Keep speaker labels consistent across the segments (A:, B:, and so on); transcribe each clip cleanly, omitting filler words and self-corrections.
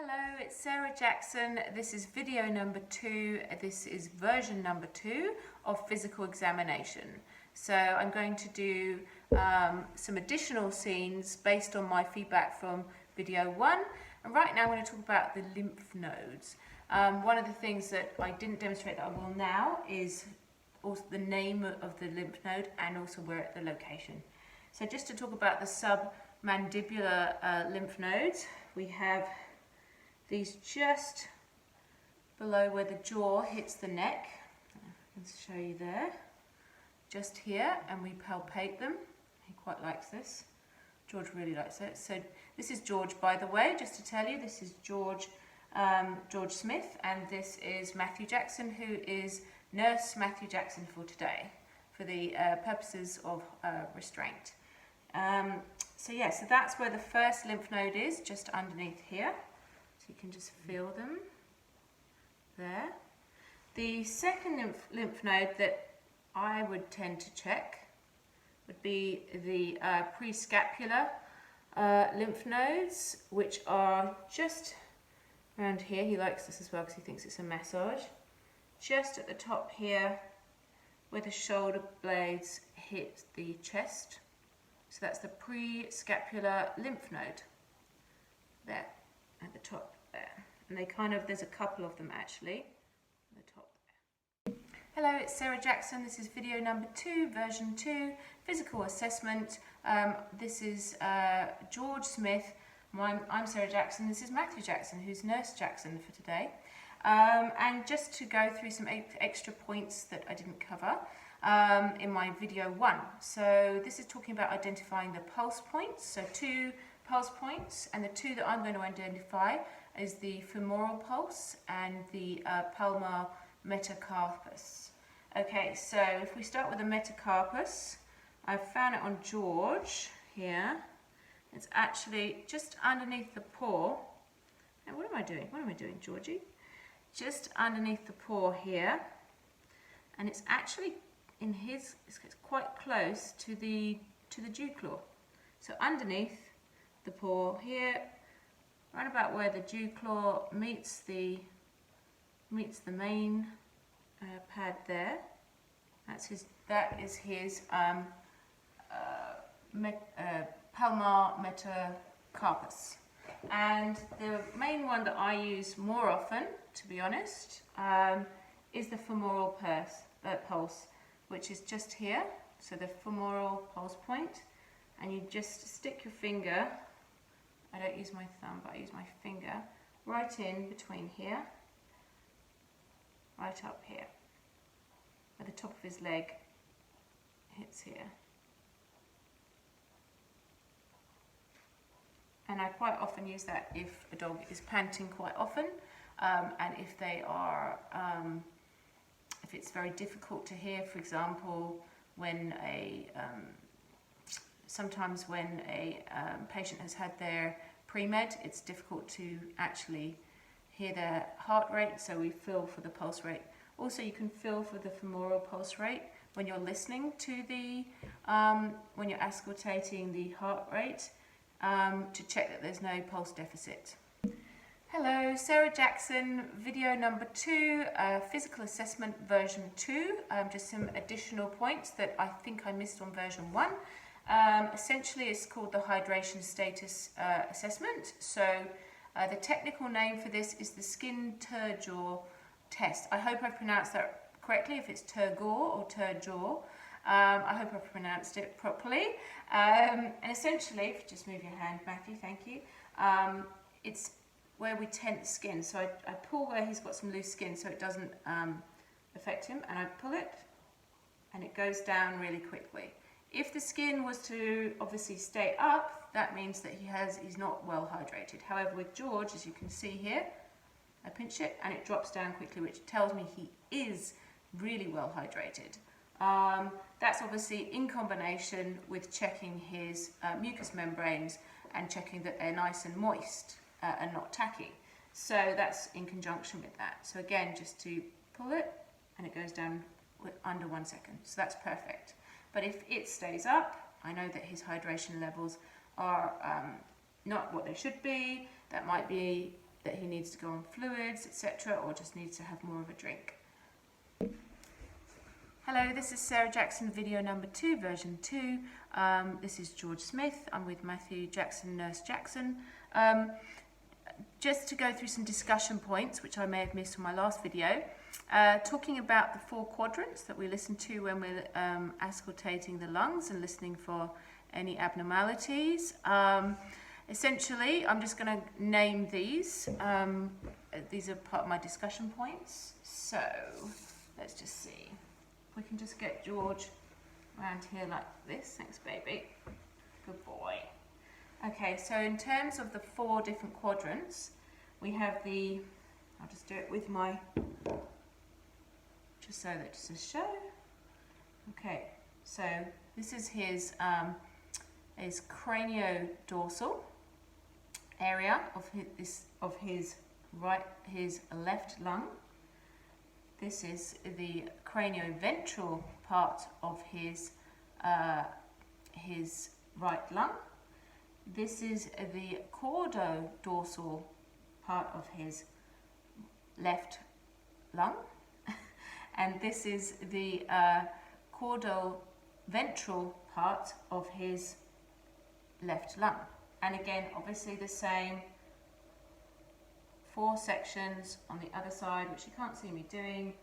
A: Hello, it's Sarah Jackson. This is video number 2. This is version number 2 of physical examination. So I'm going to do some additional scenes based on my feedback from video 1. And right now I'm going to talk about the lymph nodes. One of the things that I didn't demonstrate that I will now is also the name of the lymph node and also where at the location. So just to talk about the submandibular lymph nodes, we have these just below where the jaw hits the neck. Let's show you there. Just here, and we palpate them. He quite likes this. George really likes it. So this is George, by the way, just to tell you, this is George Smith, and this is Matthew Jackson, who is Nurse Matthew Jackson for today, for the purposes of restraint. So that's where the first lymph node is, just underneath here. You can just feel them there. The second lymph node that I would tend to check would be the prescapular lymph nodes, which are just around here. He likes this as well because he thinks it's a massage. Just at the top here where the shoulder blades hit the chest. So that's the prescapular lymph node there at the top there. And there's a couple of them actually at the top there. Hello, it's Sarah Jackson. This is video number 2, version 2, physical assessment. This is George Smith. I'm Sarah Jackson. This is Matthew Jackson, who's Nurse Jackson for today. And just to go through some extra points that I didn't cover in my video 1. So this is talking about identifying the pulse points. So 2 pulse points, and the 2 that I'm going to identify is the femoral pulse and the palmar metacarpus. Okay, so if we start with the metacarpus, I've found it on George here. It's actually just underneath the paw. Now, what am I doing? What am I doing, Georgie? Just underneath the paw here, and it's actually it's quite close to the dew claw. So underneath the paw here, right about where the dew claw meets the main pad there. That is his palmar metacarpus. And the main one that I use more often, to be honest, is the femoral pulse, which is just here. So the femoral pulse point, and you just stick your finger, I don't use my thumb, but I use my finger, right in between here, right up here, where the top of his leg hits here. And I quite often use that if a dog is panting quite often, and if they are, if it's very difficult to hear, for example, when sometimes when a patient has had their pre-med, it's difficult to actually hear their heart rate, so we feel for the pulse rate. Also, you can feel for the femoral pulse rate when you're listening to the, when you're auscultating the heart rate, to check that there's no pulse deficit. Hello, Sarah Jackson, video number 2, physical assessment version 2. Just some additional points that I think I missed on version 1. Essentially, it's called the hydration status assessment. So the technical name for this is the skin turgor test. I hope I pronounced that correctly, if it's turgor or turgor. I hope I pronounced it properly. And essentially, if you just move your hand, Matthew, thank you. It's where we tent skin. So I pull where he's got some loose skin so it doesn't affect him, and I pull it, and it goes down really quickly. If the skin was to obviously stay up, that means that he's not well hydrated. However, with George, as you can see here, I pinch it and it drops down quickly, which tells me he is really well hydrated. That's obviously in combination with checking his mucous membranes and checking that they're nice and moist and not tacky. So that's in conjunction with that. So again, just to pull it, and it goes down under 1 second. So that's perfect. But if it stays up, I know that his hydration levels are not what they should be. That might be that he needs to go on fluids, etc., or just needs to have more of a drink. Hello, this is Sarah Jackson, video number 2, version 2. This is George Smith. I'm with Matthew Jackson, Nurse Jackson. Just to go through some discussion points, which I may have missed on my last video, talking about the 4 quadrants that we listen to when we're auscultating the lungs and listening for any abnormalities. Essentially, I'm just going to name these. These are part of my discussion points. So, let's just see. We can just get George around here like this. Thanks, baby. Good boy. Okay, so in terms of the 4 different quadrants, we have the, I'll just do it with my, just so that just to show. Okay, so this is his craniodorsal area of his left lung. This is the cranioventral part of his right lung. This is the caudodorsal part of his left lung, and this is the caudoventral part of his left lung. And again, obviously the same 4 sections on the other side, which you can't see me doing,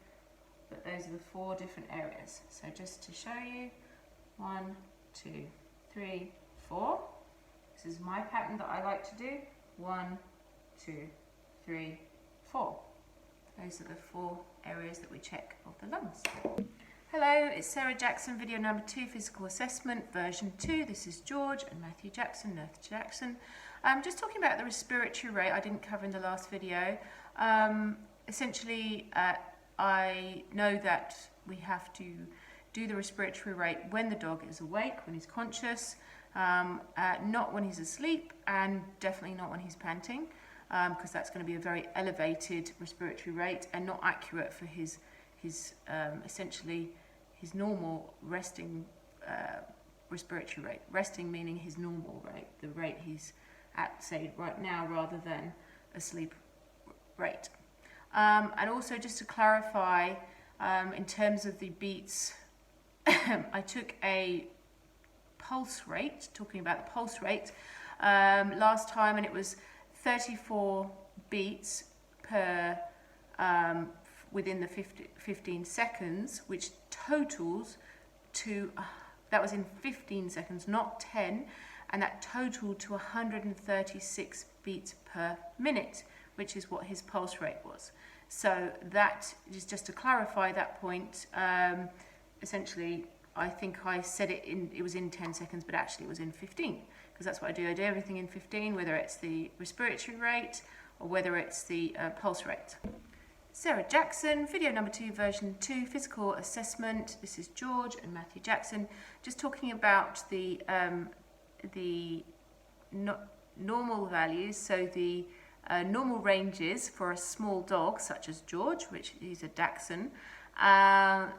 A: but those are the 4 different areas. So just to show you, 1, 2, 3, 4. This is my pattern that I like to do. 1, 2, 3, 4. Those are the 4 areas that we check of the lungs. Hello, it's Sarah Jackson, video number 2, physical assessment, version 2. This is George and Matthew Jackson, Nurse Jackson. Just talking about the respiratory rate I didn't cover in the last video. Essentially, I know that we have to do the respiratory rate when the dog is awake, when he's conscious, not when he's asleep, and definitely not when he's panting, because that's going to be a very elevated respiratory rate and not accurate for his essentially his normal resting respiratory rate. Resting meaning his normal rate, the rate he's at, say, right now, rather than a sleep rate. And also, just to clarify, in terms of the beats, I took a pulse rate, talking about the pulse rate, last time, and it was 34 beats per within the 15 seconds, which totals to, that was in 15 seconds, not 10, and that totaled to 136 beats per minute, which is what his pulse rate was. So that is just to clarify that point. Essentially, I think I said it was in 10 seconds, but actually it was in 15, because that's what I do. I do everything in 15, whether it's the respiratory rate or whether it's the pulse rate. Sarah Jackson, video number 2, version 2, physical assessment. This is George and Matthew Jackson, just talking about the normal values, so the normal ranges for a small dog such as George, which is a Dachshund, I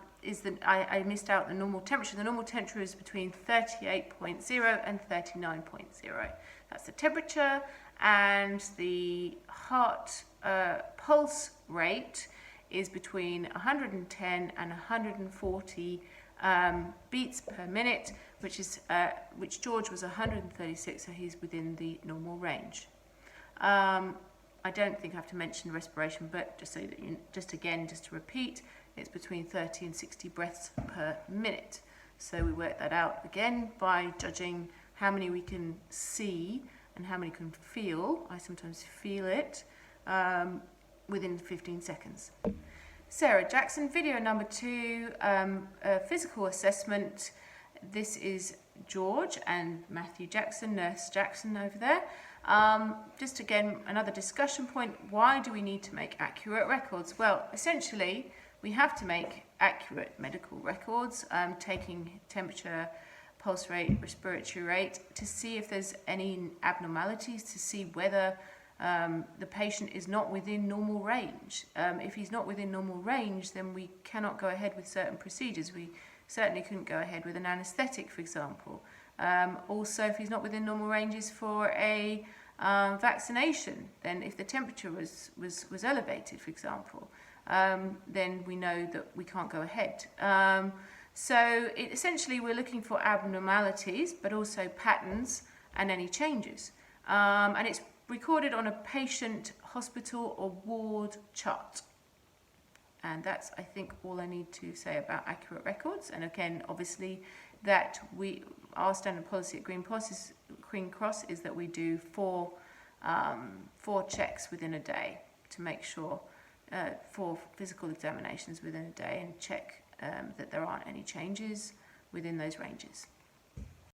A: missed out the normal temperature. The normal temperature is between 38.0 and 39.0. That's the temperature, and the heart pulse rate is between 110 and 140 beats per minute, which George was 136, so he's within the normal range. I don't think I have to mention respiration, but just so that just to repeat, it's between 30 and 60 breaths per minute. So we work that out again by judging how many we can see and how many can feel. I sometimes feel it within 15 seconds. Sarah Jackson, video number 2, physical assessment. This is George and Matthew Jackson, Nurse Jackson over there. Just again, another discussion point. Why do we need to make accurate records? Well, essentially, we have to make accurate medical records, taking temperature, pulse rate, respiratory rate, to see if there's any abnormalities, to see whether the patient is not within normal range. If he's not within normal range, then we cannot go ahead with certain procedures. We certainly couldn't go ahead with an anaesthetic, for example. Also, if he's not within normal ranges for a Vaccination, then if the temperature was elevated, for example, then we know that we can't go ahead. Essentially we're looking for abnormalities, but also patterns and any changes. And it's recorded on a patient, hospital or ward chart. And that's, I think, all I need to say about accurate records. And again, obviously, that our standard policy at Green Cross is that we do four checks within a day to make sure, 4 physical examinations within a day, and check that there aren't any changes within those ranges.